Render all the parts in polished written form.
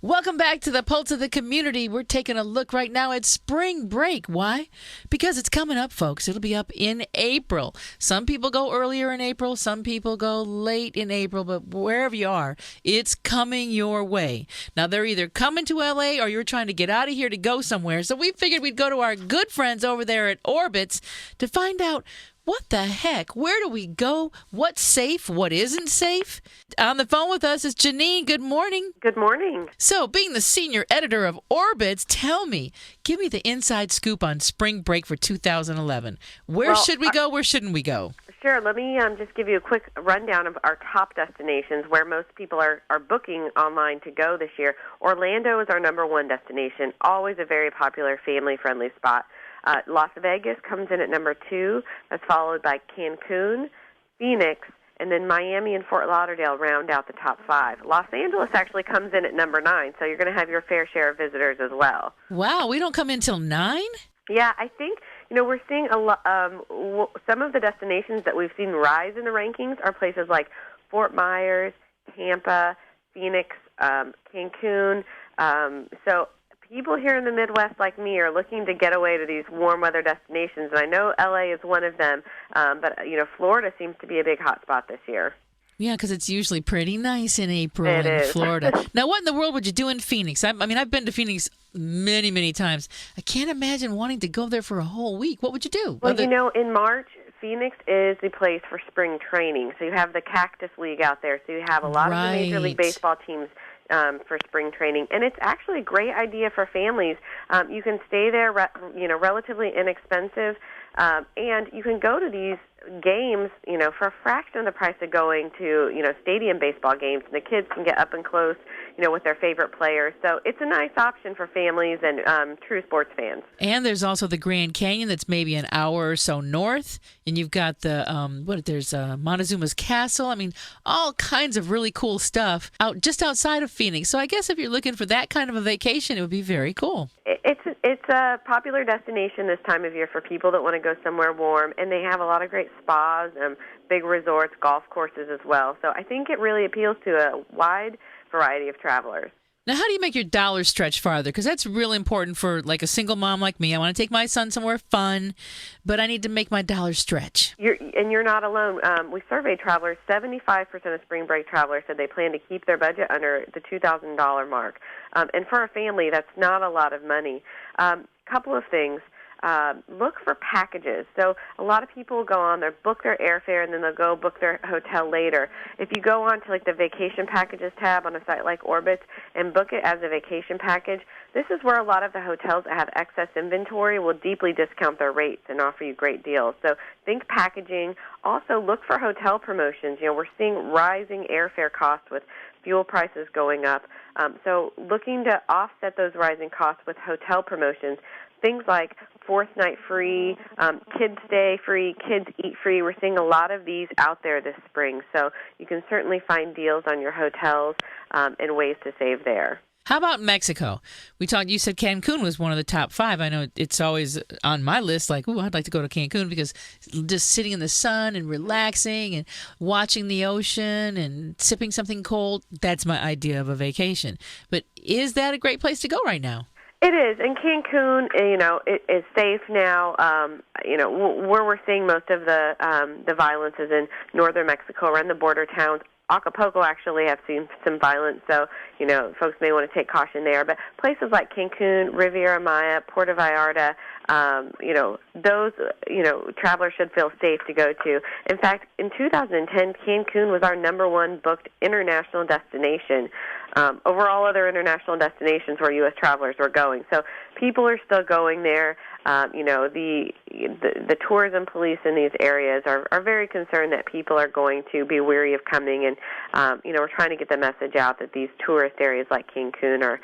Welcome back to the Pulse of the Community. We're taking a look right now at spring break. Why? Because it's coming up, folks. It'll be up in April. Some people go earlier in April. Some people go late in April. But wherever you are, it's coming your way. Now, they're either coming to L.A. or you're trying to get out of here to go somewhere. So we figured we'd go to our good friends over there at Orbitz to find out what the heck? Where do we go? What's safe? What isn't safe? On the phone with us is Janine. Good morning. Good morning. So, being the senior editor of Orbitz, give me the inside scoop on spring break for 2011. Where should we go? Where shouldn't we go? Sure. Let me just give you a quick rundown of our top destinations where most people are booking online to go this year. Orlando is our number one destination, always a very popular family-friendly spot. Las Vegas comes in at number 2. That's followed by Cancun, Phoenix, and then Miami and Fort Lauderdale round out the top 5. Los Angeles actually comes in at number 9, so you're going to have your fair share of visitors as well. Wow, we don't come in till 9? Yeah, I think, we're seeing some of the destinations that we've seen rise in the rankings are places like Fort Myers, Tampa, Phoenix, Cancun. So people here in the Midwest like me are looking to get away to these warm weather destinations, and I know L.A. is one of them, but Florida seems to be a big hot spot this year. Yeah, because it's usually pretty nice in April in Florida. Now, what in the world would you do in Phoenix? I mean, I've been to Phoenix many, many times. I can't imagine wanting to go there for a whole week. What would you do? Well, in March, Phoenix is the place for spring training. So you have the Cactus League out there. So you have a lot of the Major League Baseball teams for spring training, and it's actually a great idea for families. You can stay there, relatively inexpensive, and you can go to these games, for a fraction of the price of going to, stadium baseball games. And the kids can get up and close, with their favorite players. So it's a nice option for families and true sports fans. And there's also the Grand Canyon that's maybe an hour or so north. And you've got the, there's Montezuma's Castle. I mean, all kinds of really cool stuff just outside of Phoenix. So I guess if you're looking for that kind of a vacation, it would be very cool. It's a popular destination this time of year for people that want to go somewhere warm, and they have a lot of great spas, big resorts, golf courses as well. So I think it really appeals to a wide variety of travelers. Now, how do you make your dollars stretch farther? Because that's really important for like a single mom like me. I want to take my son somewhere fun, but I need to make my dollars stretch. You're not alone. We surveyed travelers. 75% of spring break travelers said they plan to keep their budget under the $2,000 mark. And for a family, that's not a lot of money. Couple of things. Look for packages. So a lot of people go on there, book their airfare, and then they'll go book their hotel later. If you go on to like the vacation packages tab on a site like Orbitz and book it as a vacation package, this is where a lot of the hotels that have excess inventory will deeply discount their rates and offer you great deals. So think packaging. Also look for hotel promotions. We're seeing rising airfare costs with fuel prices going up. So looking to offset those rising costs with hotel promotions, things like fourth night free, kids stay free, kids eat free. We're seeing a lot of these out there this spring. So you can certainly find deals on your hotels and ways to save there. How about Mexico? You said Cancun was one of the top 5. I know it's always on my list, like, ooh, I'd like to go to Cancun because just sitting in the sun and relaxing and watching the ocean and sipping something cold, that's my idea of a vacation. But is that a great place to go right now? It is, and Cancun, it is safe now. Where we're seeing most of the violence is in northern Mexico, around the border towns. Acapulco actually have seen some violence, so, folks may want to take caution there. But places like Cancun, Riviera Maya, Puerto Vallarta, those, travelers should feel safe to go to. In fact, in 2010, Cancun was our number 1 booked international destination over all other international destinations where U.S. travelers were going. So people are still going there. The tourism police in these areas are very concerned that people are going to be weary of coming, and we're trying to get the message out that these tourist areas like Cancun are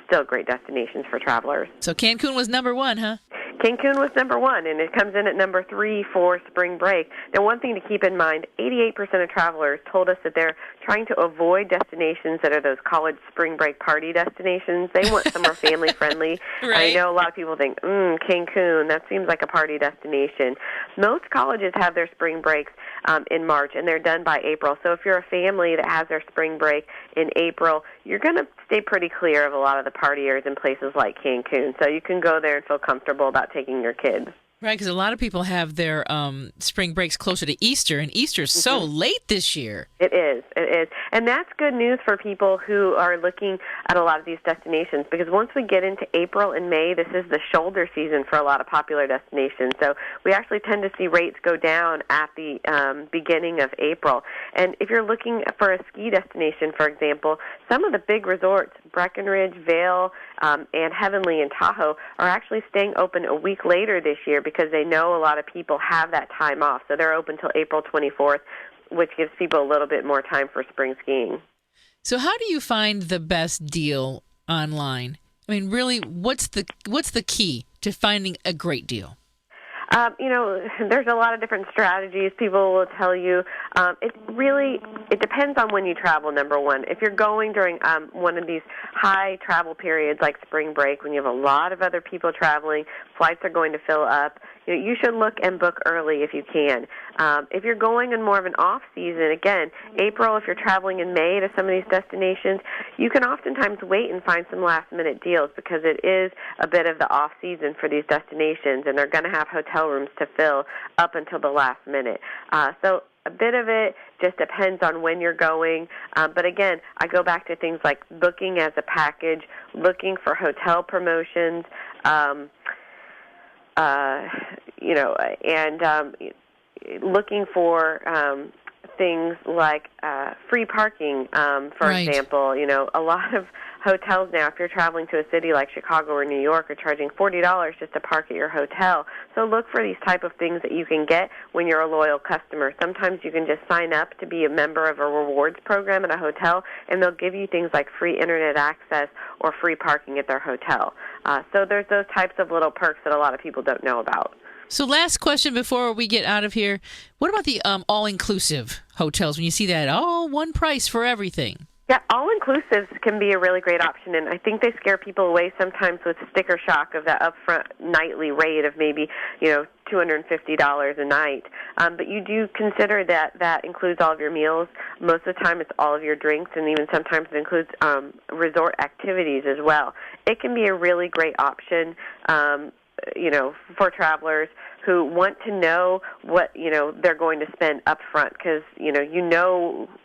still great destinations for travelers. So Cancun was number 1, huh? Cancun was number 1, and it comes in at number 3 for spring break. Now, one thing to keep in mind, 88% of travelers told us that they're trying to avoid destinations that are those college spring break party destinations. They want somewhere family-friendly. Right. I know a lot of people think, Cancun, that seems like a party destination. Most colleges have their spring breaks in March, and they're done by April. So if you're a family that has their spring break in April, you're going to stay pretty clear of a lot of the partiers in places like Cancun. So you can go there and feel comfortable about taking your kids. Right, because a lot of people have their spring breaks closer to Easter, and Easter's so late this year. It is. And that's good news for people who are looking at a lot of these destinations, because once we get into April and May, this is the shoulder season for a lot of popular destinations. So we actually tend to see rates go down at the beginning of April. And if you're looking for a ski destination, for example, some of the big resorts, Breckenridge, Vail, and Heavenly and Tahoe, are actually staying open a week later this year because they know a lot of people have that time off. So they're open till April 24th, which gives people a little bit more time for spring skiing. So how do you find the best deal online? I mean, really, what's the key to finding a great deal? There's a lot of different strategies people will tell you. It depends on when you travel, number one. If you're going during one of these high travel periods like spring break, when you have a lot of other people traveling, flights are going to fill up, you should look and book early if you can. If you're going in more of an off-season, again, April, if you're traveling in May to some of these destinations, you can oftentimes wait and find some last-minute deals because it is a bit of the off-season for these destinations, and they're going to have hotel rooms to fill up until the last minute. So a bit of it just depends on when you're going. But again, I go back to things like booking as a package, looking for hotel promotions, looking for things like free parking, for example. A lot of hotels now, if you're traveling to a city like Chicago or New York, are charging $40 just to park at your hotel. So look for these type of things that you can get when you're a loyal customer. Sometimes you can just sign up to be a member of a rewards program at a hotel, and they'll give you things like free internet access or free parking at their hotel. So there's those types of little perks that a lot of people don't know about. So last question before we get out of here. What about the all-inclusive hotels when you see that all one price for everything? Yeah, all-inclusives can be a really great option, and I think they scare people away sometimes with sticker shock of that upfront nightly rate of maybe, $250 a night. But you do consider that includes all of your meals. Most of the time it's all of your drinks, and even sometimes it includes resort activities as well. It can be a really great option, for travelers who want to know what, they're going to spend up front, because,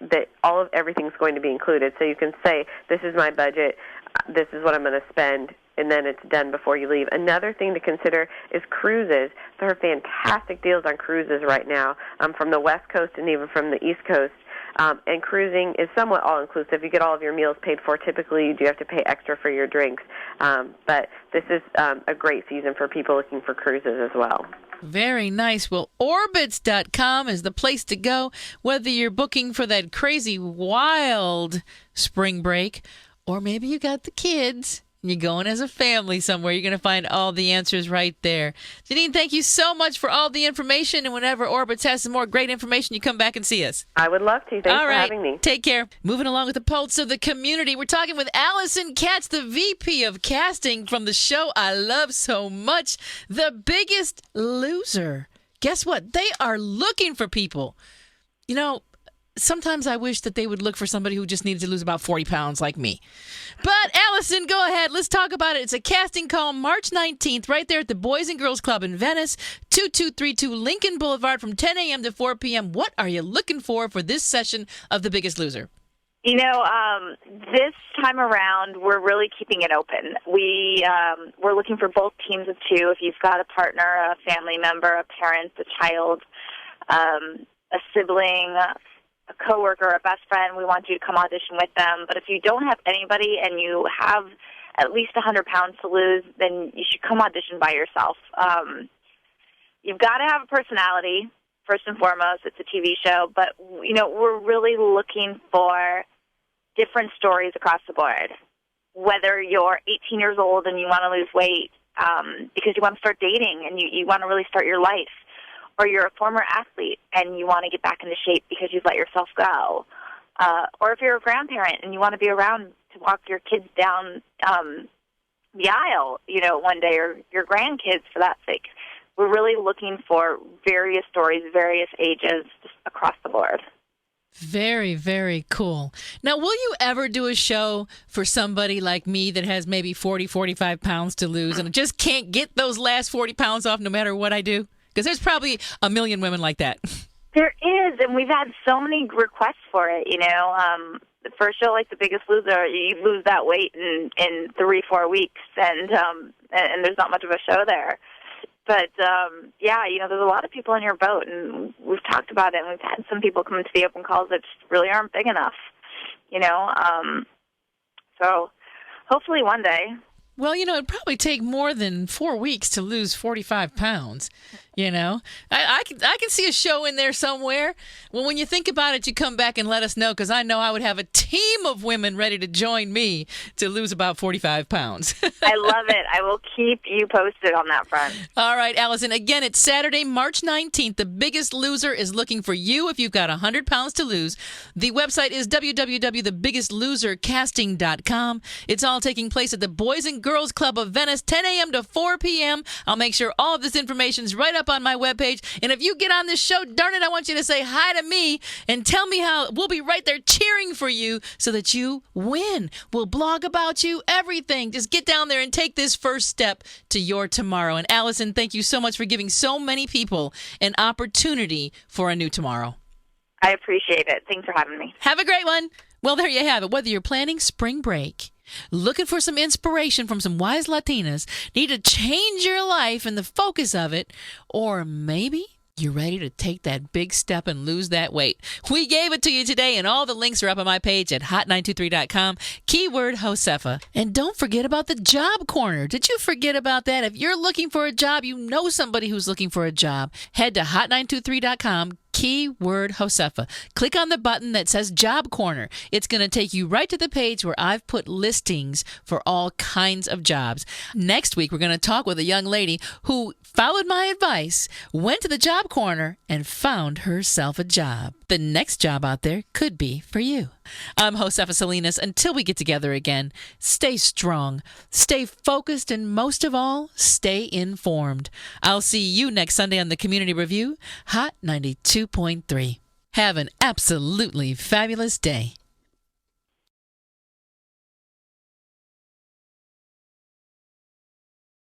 that everything's going to be included. So you can say, this is my budget, this is what I'm going to spend, and then it's done before you leave. Another thing to consider is cruises. There are fantastic deals on cruises right now, from the West Coast and even from the East Coast. And cruising is somewhat all-inclusive. You get all of your meals paid for. Typically, you do have to pay extra for your drinks. But this is a great season for people looking for cruises as well. Very nice. Well, Orbitz.com is the place to go, whether you're booking for that crazy, wild spring break, or maybe you got the kids and you're going as a family somewhere. You're going to find all the answers right there. Janine, thank you so much for all the information. And whenever Orbitz has some more great information, you come back and see us. I would love to. Thanks for having me. Take care. Moving along with the pulse of the community, we're talking with Allison Katz, the VP of casting from the show I love so much, The Biggest Loser. Guess what? They are looking for people. Sometimes I wish that they would look for somebody who just needed to lose about 40 pounds like me. But Allison, go ahead. Let's talk about it. It's a casting call March 19th right there at the Boys and Girls Club in Venice, 2232 Lincoln Boulevard from 10 a.m. to 4 p.m. What are you looking for this session of The Biggest Loser? This time around, we're really keeping it open. We're looking for both teams of two. If you've got a partner, a family member, a parent, a child, a sibling, a coworker, a best friend, we want you to come audition with them. But if you don't have anybody and you have at least 100 pounds to lose, then you should come audition by yourself. You've got to have a personality, first and foremost. It's a TV show. But, we're really looking for different stories across the board. Whether you're 18 years old and you want to lose weight because you want to start dating and you want to really start your life, or you're a former athlete and you want to get back into shape because you've let yourself go, or if you're a grandparent and you want to be around to walk your kids down the aisle, one day, or your grandkids for that sake. we're really looking for various stories, various ages, just across the board. Very, very cool. Now, will you ever do a show for somebody like me that has maybe 40, 45 pounds to lose and just can't get those last 40 pounds off no matter what I do? Because there's probably a million women like that. There is, and we've had so many requests for it, For a show like The Biggest Loser, you lose that weight in 3-4 weeks, and there's not much of a show there. But, there's a lot of people in your boat, and we've talked about it, and we've had some people come to the open calls that just really aren't big enough, So hopefully one day. Well, it'd probably take more than 4 weeks to lose 45 pounds. I can see a show in there somewhere. Well, when you think about it, you come back and let us know, because I know I would have a team of women ready to join me to lose about 45 pounds. I love it. I will keep you posted on that front. All right, Allison. Again, it's Saturday, March 19th. The Biggest Loser is looking for you if you've got 100 pounds to lose. The website is www.thebiggestlosercasting.com. It's all taking place at the Boys and Girls Club of Venice, 10 a.m. to 4 p.m. I'll make sure all of this information is right up on my webpage. And if you get on this show, darn it, I want you to say hi to me and tell me how we'll be right there cheering for you so that you win. We'll blog about you, everything. Just get down there and take this first step to your tomorrow. And Allison, thank you so much for giving so many people an opportunity for a new tomorrow. I appreciate it. Thanks for having me. Have a great one. Well, there you have it. Whether you're planning spring break, looking for some inspiration from some wise Latinas, need to change your life and the focus of it, or maybe you're ready to take that big step and lose that weight. We gave it to you today, and all the links are up on my page at hot923.com, keyword Josefa. And don't forget about the Job Corner. Did you forget about that? If you're looking for a job, you know somebody who's looking for a job, head to hot923.com, keyword Josefa. Click on the button that says Job Corner. It's going to take you right to the page where I've put listings for all kinds of jobs. Next week, we're going to talk with a young lady who followed my advice, went to the Job Corner, and found herself a job. The next job out there could be for you. I'm Josefa Salinas. Until we get together again, stay strong, stay focused, and most of all, stay informed. I'll see you next Sunday on the Community Review, Hot 92.3. Have an absolutely fabulous day.